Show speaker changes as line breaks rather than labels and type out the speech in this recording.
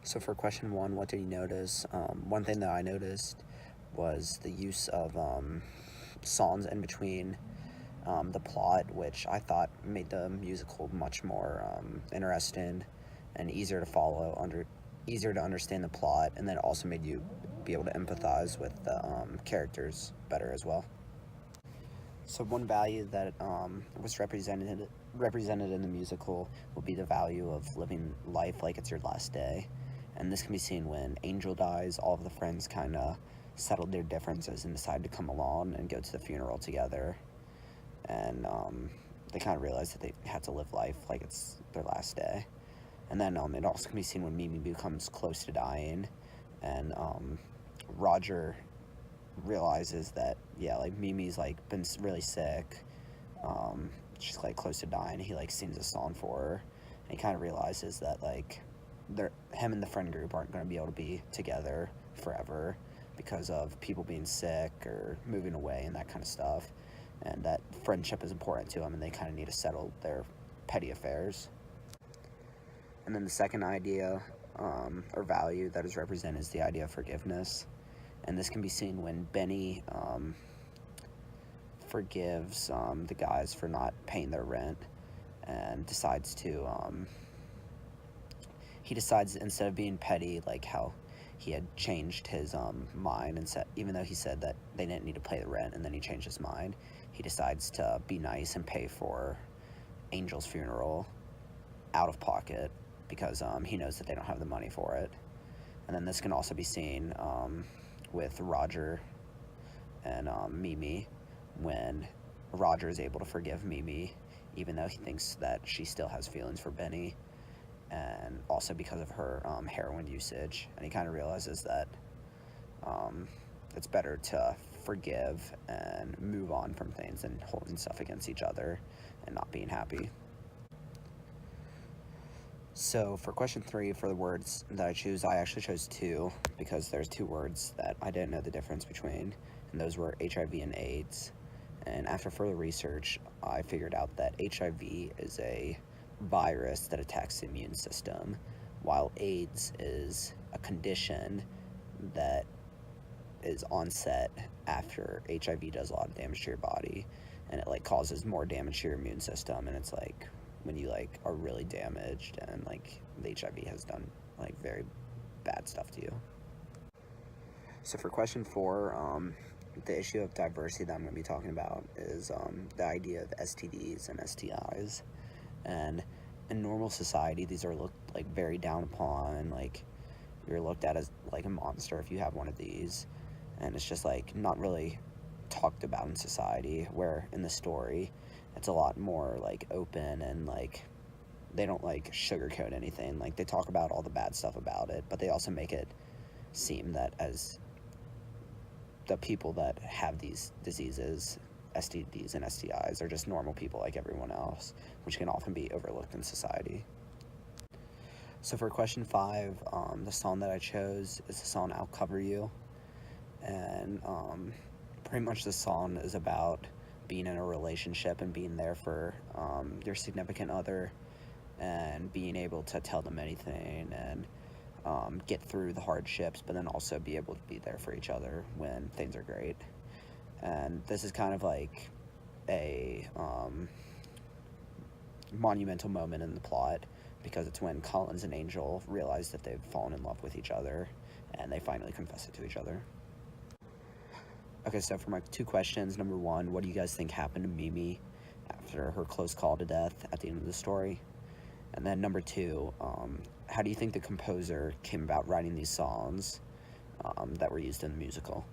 So for question one, what did you notice? One thing that I noticed was the use of songs in between the plot, which I thought made the musical much more interesting and easier to follow, easier to understand the plot, and then also made you be able to empathize with the characters better as well. So one value that was represented in the musical will be the value of living life like it's your last day, and this can be seen when Angel dies. All of the friends kind of settled their differences and decided to come along and go to the funeral together, and they kind of realized that they had to live life like it's their last day. And then it also can be seen when Mimi becomes close to dying, and Roger realizes that, yeah, like Mimi's like been really sick, she's like close to dying. He like sings a song for her, and he kind of realizes that like him and the friend group aren't going to be able to be together forever because of people being sick or moving away and that kind of stuff, and that friendship is important to him and they kind of need to settle their petty affairs. And then the second idea or value that is represented is the idea of forgiveness. And this can be seen when Benny forgives the guys for not paying their rent, and he decides instead of being petty, like how he had changed his mind and said, even though he said that they didn't need to pay the rent and then he changed his mind, he decides to be nice and pay for Angel's funeral out of pocket because he knows that they don't have the money for it. And then this can also be seen with Roger and Mimi, when Roger is able to forgive Mimi even though he thinks that she still has feelings for Benny, and also because of her heroin usage, and he kind of realizes that it's better to forgive and move on from things than holding stuff against each other and not being happy. So for question 3, for the words that I choose, I actually chose 2 because there's 2 words that I didn't know the difference between, and those were HIV and AIDS. And after further research, I figured out that HIV is a virus that attacks the immune system, while AIDS is a condition that is onset after HIV does a lot of damage to your body, and it like causes more damage to your immune system, and it's like when you like are really damaged and like the HIV has done like very bad stuff to you. So for question 4, the issue of diversity that I'm going to be talking about is the idea of STDs and STIs. And in normal society, these are looked like very down upon, like you're looked at as like a monster if you have one of these, and it's just like not really talked about in society, where in the story it's a lot more like open, and like they don't like sugarcoat anything. Like they talk about all the bad stuff about it, but they also make it seem that as the people that have these diseases, STDs and STIs, are just normal people like everyone else, which can often be overlooked in society. So for question 5, the song that I chose is the song "I'll Cover You," and pretty much the song is about being in a relationship and being there for your significant other, and being able to tell them anything and get through the hardships, but then also be able to be there for each other when things are great. And this is kind of like a monumental moment in the plot, because it's when Collins and Angel realize that they've fallen in love with each other, and they finally confess it to each other. Okay, so for my 2 questions, number 1, what do you guys think happened to Mimi after her close call to death at the end of the story? And then number 2, how do you think the composer came about writing these songs that were used in the musical?